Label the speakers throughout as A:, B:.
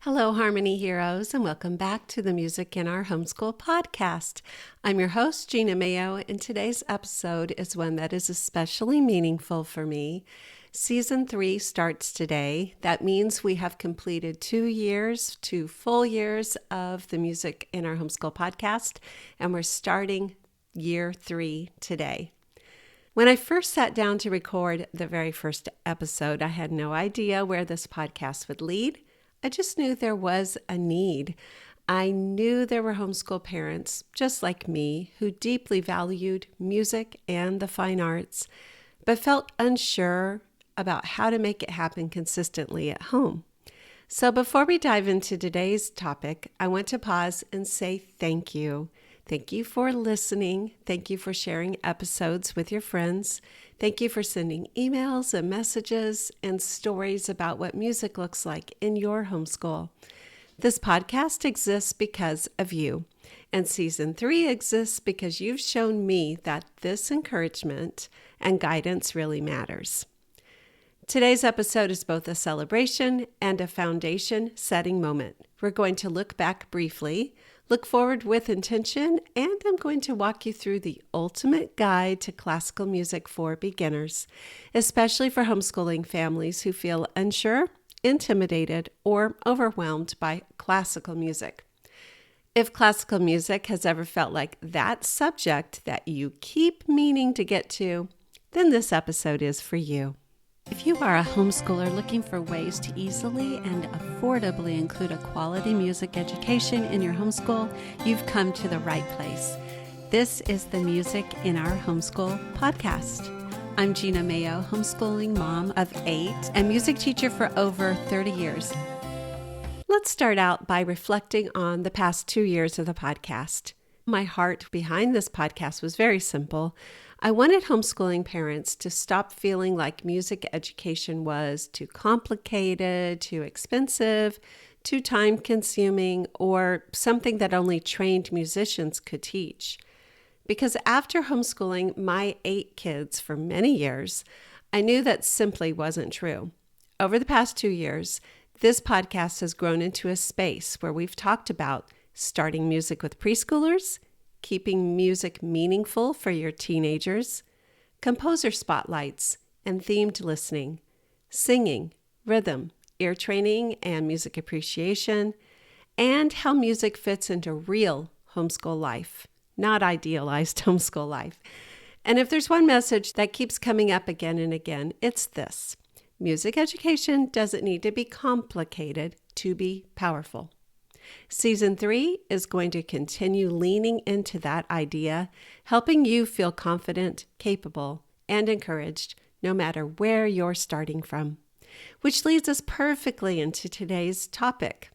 A: Hello, Harmony Heroes, and welcome back to the Music in Our Homeschool Podcast. I'm your host, Gena Mayo, and today's episode is one that is especially meaningful for me. Season 3 starts today. That means we have completed 2 full years of the Music in Our Homeschool Podcast, and we're starting year 3 today. When I first sat down to record the very first episode, I had no idea where this podcast would lead. I just knew there was a need. I knew there were homeschool parents, just like me, who deeply valued music and the fine arts, but felt unsure about how to make it happen consistently at home. So before we dive into today's topic, I want to pause and say thank you. Thank you for listening. Thank you for sharing episodes with your friends. Thank you for sending emails and messages and stories about what music looks like in your homeschool. This podcast exists because of you, and Season 3 exists because you've shown me that this encouragement and guidance really matters. Today's episode is both a celebration and a foundation-setting moment. We're going to look back briefly, look forward with intention, and I'm going to walk you through the ultimate guide to classical music for beginners, especially for homeschooling families who feel unsure, intimidated, or overwhelmed by classical music. If classical music has ever felt like that subject that you keep meaning to get to, then this episode is for you. If you are a homeschooler looking for ways to easily and affordably include a quality music education in your homeschool, you've come to the right place. This is the Music in Our Homeschool Podcast. I'm Gena Mayo, homeschooling mom of 8 and music teacher for over 30 years. Let's start out by reflecting on the past 2 years of the podcast. My heart behind this podcast was very simple. I wanted homeschooling parents to stop feeling like music education was too complicated, too expensive, too time-consuming, or something that only trained musicians could teach. Because after homeschooling my 8 kids for many years, I knew that simply wasn't true. Over the past 2 years, this podcast has grown into a space where we've talked about starting music with preschoolers, keeping music meaningful for your teenagers, composer spotlights and themed listening, singing, rhythm, ear training and music appreciation, and how music fits into real homeschool life, not idealized homeschool life. And if there's one message that keeps coming up again and again, it's this: music education doesn't need to be complicated to be powerful. Season 3 is going to continue leaning into that idea, helping you feel confident, capable, and encouraged no matter where you're starting from. Which leads us perfectly into today's topic.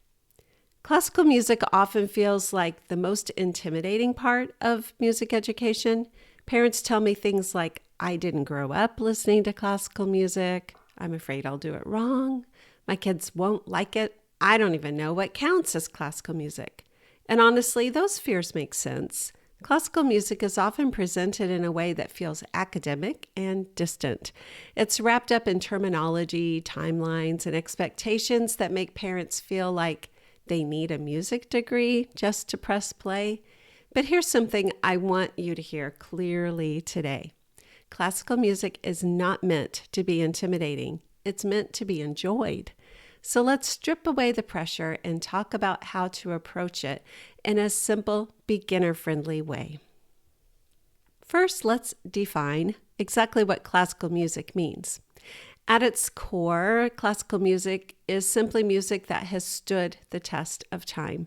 A: Classical music often feels like the most intimidating part of music education. Parents tell me things like, "I didn't grow up listening to classical music. I'm afraid I'll do it wrong. My kids won't like it. I don't even know what counts as classical music." And honestly, those fears make sense. Classical music is often presented in a way that feels academic and distant. It's wrapped up in terminology, timelines, and expectations that make parents feel like they need a music degree just to press play. But here's something I want you to hear clearly today. Classical music is not meant to be intimidating. It's meant to be enjoyed. So let's strip away the pressure and talk about how to approach it in a simple, beginner-friendly way. First, let's define exactly what classical music means. At its core, classical music is simply music that has stood the test of time.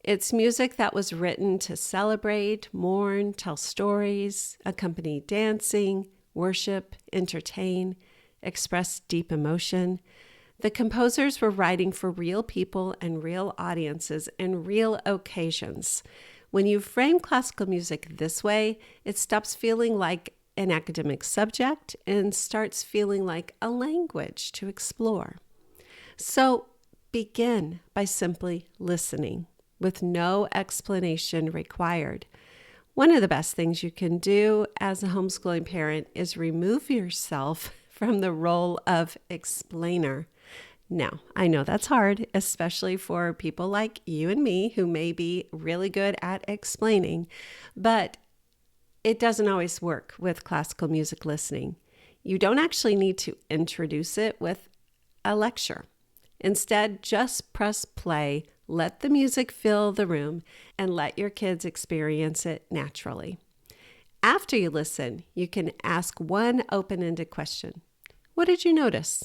A: It's music that was written to celebrate, mourn, tell stories, accompany dancing, worship, entertain, express deep emotion. The composers were writing for real people and real audiences and real occasions. When you frame classical music this way, it stops feeling like an academic subject and starts feeling like a language to explore. So begin by simply listening with no explanation required. One of the best things you can do as a homeschooling parent is remove yourself from the role of explainer. Now, I know that's hard, especially for people like you and me who may be really good at explaining, but it doesn't always work with classical music listening. You don't actually need to introduce it with a lecture. Instead, just press play, let the music fill the room, and let your kids experience it naturally. After you listen, you can ask one open-ended question. What did you notice?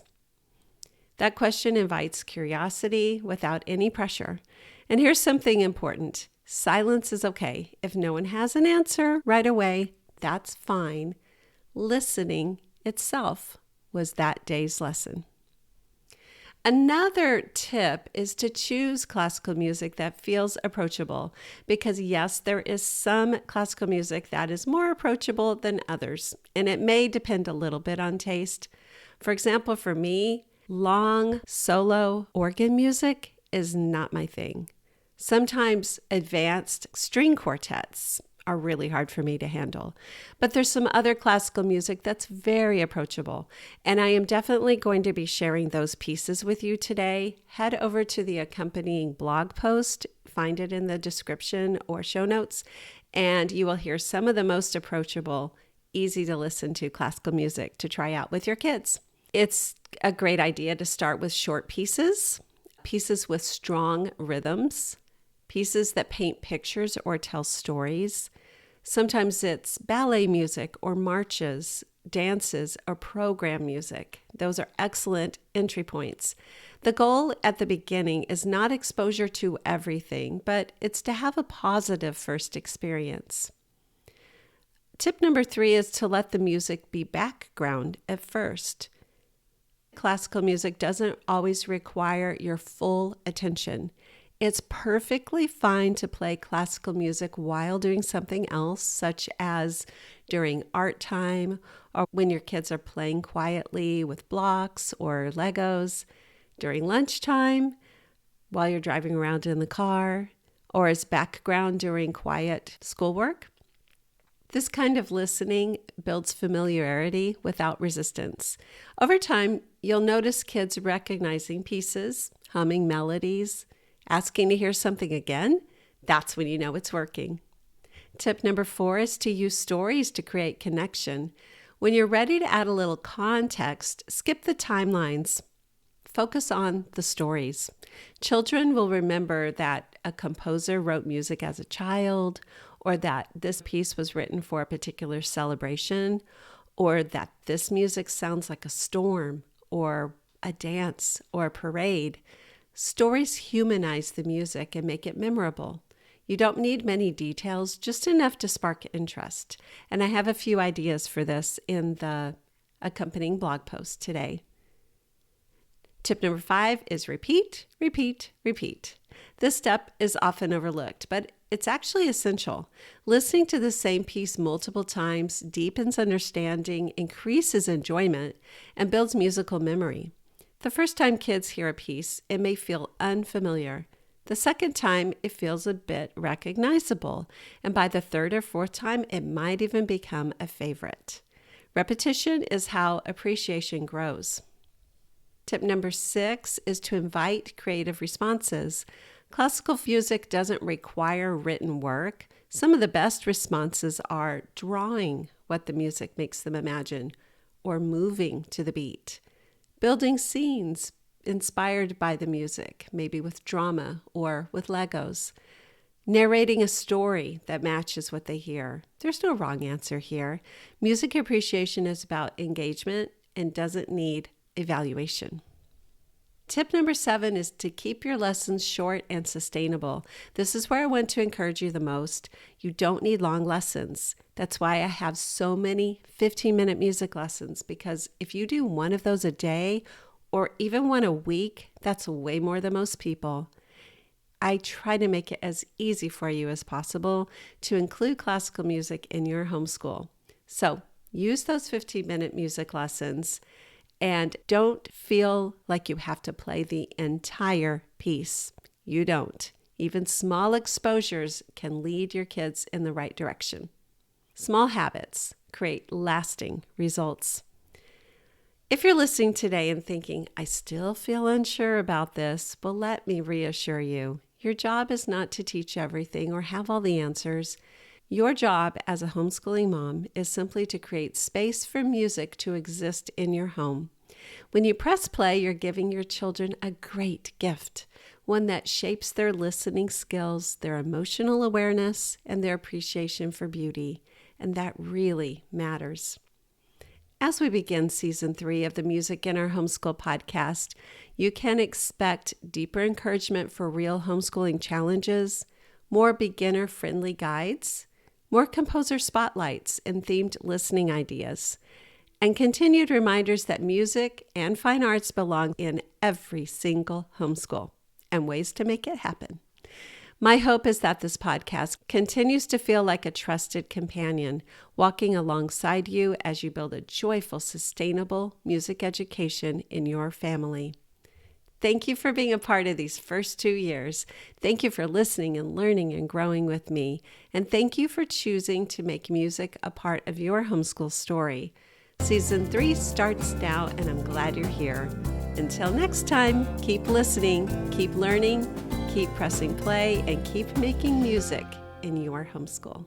A: That question invites curiosity without any pressure. And here's something important. Silence is okay. If no one has an answer right away, that's fine. Listening itself was that day's lesson. Another tip is to choose classical music that feels approachable because yes, there is some classical music that is more approachable than others, and it may depend a little bit on taste. For example, for me, long solo organ music is not my thing. Sometimes advanced string quartets are really hard for me to handle. But there's some other classical music that's very approachable. And I am definitely going to be sharing those pieces with you today. Head over to the accompanying blog post, find it in the description or show notes, and you will hear some of the most approachable, easy to listen to classical music to try out with your kids. It's a great idea to start with short pieces with strong rhythms, pieces that paint pictures or tell stories. Sometimes it's ballet music or marches, dances, or program music. Those are excellent entry points. The goal at the beginning is not exposure to everything, but it's to have a positive first experience. Tip number 3 is to let the music be background at first. Classical music doesn't always require your full attention. It's perfectly fine to play classical music while doing something else, such as during art time or when your kids are playing quietly with blocks or Legos, during lunchtime, while you're driving around in the car, or as background during quiet schoolwork. This kind of listening builds familiarity without resistance. Over time, you'll notice kids recognizing pieces, humming melodies, asking to hear something again. That's when you know it's working. Tip number 4 is to use stories to create connection. When you're ready to add a little context, skip the timelines. Focus on the stories. Children will remember that a composer wrote music as a child, or that this piece was written for a particular celebration, or that this music sounds like a storm, or a dance, or a parade. Stories humanize the music and make it memorable. You don't need many details, just enough to spark interest. And I have a few ideas for this in the accompanying blog post today. Tip number 5 is repeat, repeat, repeat. This step is often overlooked, but it's actually essential. Listening to the same piece multiple times deepens understanding, increases enjoyment, and builds musical memory. The first time kids hear a piece, it may feel unfamiliar. The second time, it feels a bit recognizable. And by the third or fourth time, it might even become a favorite. Repetition is how appreciation grows. Tip number 6 is to invite creative responses. Classical music doesn't require written work. Some of the best responses are drawing what the music makes them imagine, or moving to the beat, building scenes inspired by the music, maybe with drama or with Legos, narrating a story that matches what they hear. There's no wrong answer here. Music appreciation is about engagement and doesn't need evaluation. Tip number 7 is to keep your lessons short and sustainable. This is where I want to encourage you the most. You don't need long lessons. That's why I have so many 15-minute music lessons, because if you do one of those a day or even one a week, that's way more than most people. I try to make it as easy for you as possible to include classical music in your homeschool. So use those 15-minute music lessons. And don't feel like you have to play the entire piece. You don't. Even small exposures can lead your kids in the right direction. Small habits create lasting results. If you're listening today and thinking, I still feel unsure about this, well, let me reassure you. Your job is not to teach everything or have all the answers. Your job as a homeschooling mom is simply to create space for music to exist in your home. When you press play, you're giving your children a great gift, one that shapes their listening skills, their emotional awareness, and their appreciation for beauty. And that really matters. As we begin Season 3 of the Music in Our Homeschool podcast, you can expect deeper encouragement for real homeschooling challenges, more beginner-friendly guides, more composer spotlights and themed listening ideas, and continued reminders that music and fine arts belong in every single homeschool, and ways to make it happen. My hope is that this podcast continues to feel like a trusted companion, walking alongside you as you build a joyful, sustainable music education in your family. Thank you for being a part of these first 2 years. Thank you for listening and learning and growing with me. And thank you for choosing to make music a part of your homeschool story. Season 3 starts now, and I'm glad you're here. Until next time, keep listening, keep learning, keep pressing play, and keep making music in your homeschool.